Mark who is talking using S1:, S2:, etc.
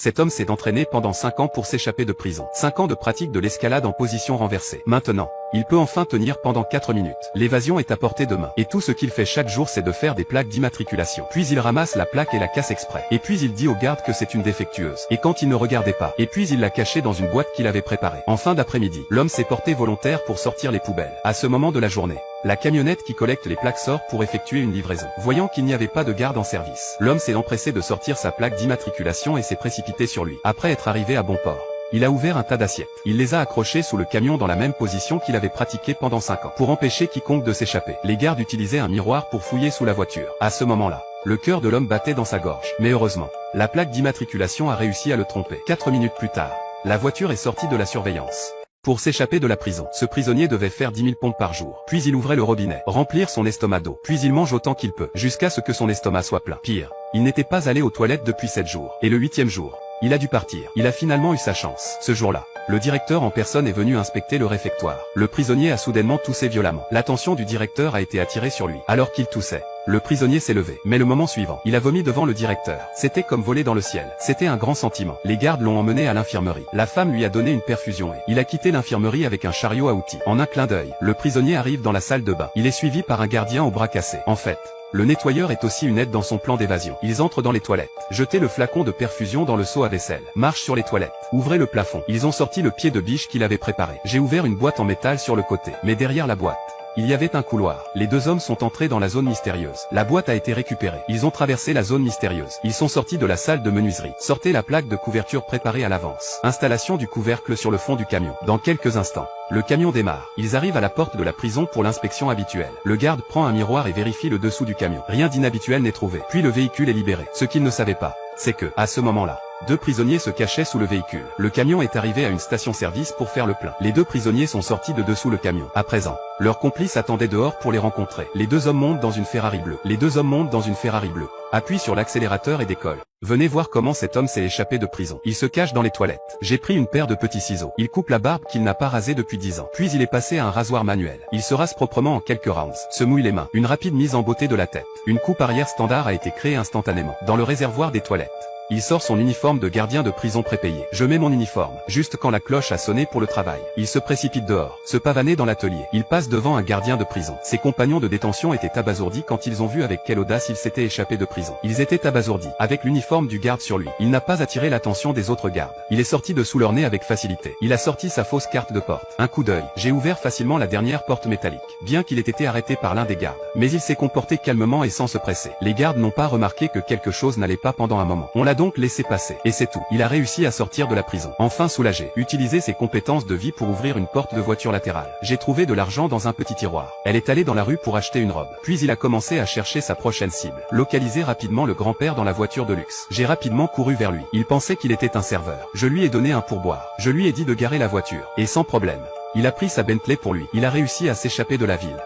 S1: Cet homme s'est entraîné pendant 5 ans pour s'échapper de prison. 5 ans de pratique de l'escalade en position renversée. Maintenant, il peut enfin tenir pendant 4 minutes. L'évasion est à portée de main. Et tout ce qu'il fait chaque jour c'est de faire des plaques d'immatriculation. Puis il ramasse la plaque et la casse exprès. Et puis il dit aux gardes que c'est une défectueuse. Et quand il ne regardait pas. Et puis il l'a cachée dans une boîte qu'il avait préparée. En fin d'après-midi, l'homme s'est porté volontaire pour sortir les poubelles. À ce moment de la journée, la camionnette qui collecte les plaques sort pour effectuer une livraison. Voyant qu'il n'y avait pas de garde en service, l'homme s'est empressé de sortir sa plaque d'immatriculation et s'est précipité sur lui. Après être arrivé à bon port, il a ouvert un tas d'assiettes. Il les a accrochées sous le camion dans la même position qu'il avait pratiquée pendant 5 ans. Pour empêcher quiconque de s'échapper, les gardes utilisaient un miroir pour fouiller sous la voiture. À ce moment-là, le cœur de l'homme battait dans sa gorge. Mais heureusement, la plaque d'immatriculation a réussi à le tromper. 4 minutes plus tard, la voiture est sortie de la surveillance. Pour s'échapper de la prison, ce prisonnier devait faire 10 000 pompes par jour. Puis il ouvrait le robinet, remplir son estomac d'eau. Puis il mange autant qu'il peut, jusqu'à ce que son estomac soit plein. Pire, il n'était pas allé aux toilettes depuis 7 jours. Et le 8e jour, il a dû partir. Il a finalement eu sa chance. Ce jour-là, le directeur en personne est venu inspecter le réfectoire. Le prisonnier a soudainement toussé violemment. L'attention du directeur a été attirée sur lui. Alors qu'il toussait, le prisonnier s'est levé. Mais le moment suivant, il a vomi devant le directeur. C'était comme voler dans le ciel. C'était un grand sentiment. Les gardes l'ont emmené à l'infirmerie. La femme lui a donné une perfusion et il a quitté l'infirmerie avec un chariot à outils. En un clin d'œil, le prisonnier arrive dans la salle de bain. Il est suivi par un gardien au bras cassé. En fait, le nettoyeur est aussi une aide dans son plan d'évasion. Ils entrent dans les toilettes. Jetez le flacon de perfusion dans le seau à vaisselle. Marche sur les toilettes. Ouvrez le plafond. Ils ont sorti le pied de biche qu'il avait préparé. J'ai ouvert une boîte en métal sur le côté. Mais derrière la boîte, il y avait un couloir. Les 2 hommes sont entrés dans la zone mystérieuse. La boîte a été récupérée. Ils ont traversé la zone mystérieuse. Ils sont sortis de la salle de menuiserie. Sortez la plaque de couverture préparée à l'avance. Installation du couvercle sur le fond du camion. Dans quelques instants, le camion démarre. Ils arrivent à la porte de la prison pour l'inspection habituelle. Le garde prend un miroir et vérifie le dessous du camion. Rien d'inhabituel n'est trouvé. Puis le véhicule est libéré. Ce qu'il ne savait pas, c'est que, à ce moment-là, 2 prisonniers se cachaient sous le véhicule. Le camion est arrivé à une station-service pour faire le plein. Les 2 prisonniers sont sortis de dessous le camion. À présent, leurs complices attendaient dehors pour les rencontrer. Les 2 hommes montent dans une Ferrari bleue. Les 2 hommes montent dans une Ferrari bleue. Appuient sur l'accélérateur et décollent. Venez voir comment cet homme s'est échappé de prison. Il se cache dans les toilettes. J'ai pris une paire de petits ciseaux. Il coupe la barbe qu'il n'a pas rasée depuis 10 ans. Puis il est passé à un rasoir manuel. Il se rase proprement en quelques rounds. Se mouille les mains. Une rapide mise en beauté de la tête. Une coupe arrière standard a été créée instantanément. Dans le réservoir des toilettes, il sort son uniforme de gardien de prison prépayé. Je mets mon uniforme, juste quand la cloche a sonné pour le travail. Il se précipite dehors, se pavaner dans l'atelier. Il passe devant un gardien de prison. Ses compagnons de détention étaient abasourdis quand ils ont vu avec quelle audace il s'était échappé de prison. Ils étaient abasourdis, avec l'uniforme du garde sur lui. Il n'a pas attiré l'attention des autres gardes. Il est sorti de sous leur nez avec facilité. Il a sorti sa fausse carte de porte. Un coup d'œil. J'ai ouvert facilement la dernière porte métallique. Bien qu'il ait été arrêté par l'un des gardes. Mais il s'est comporté calmement et sans se presser. Les gardes n'ont pas remarqué que quelque chose n'allait pas pendant un moment. On l'a donc laissé passer. Et c'est tout. Il a réussi à sortir de la prison. Enfin soulagé. Utiliser ses compétences de vie pour ouvrir une porte de voiture latérale. J'ai trouvé de l'argent dans un petit tiroir. Elle est allée dans la rue pour acheter une robe. Puis il a commencé à chercher sa prochaine cible. Localiser rapidement le grand-père dans la voiture de luxe. J'ai rapidement couru vers lui. Il pensait qu'il était un serveur. Je lui ai donné un pourboire. Je lui ai dit de garer la voiture. Et sans problème. Il a pris sa Bentley pour lui. Il a réussi à s'échapper de la ville.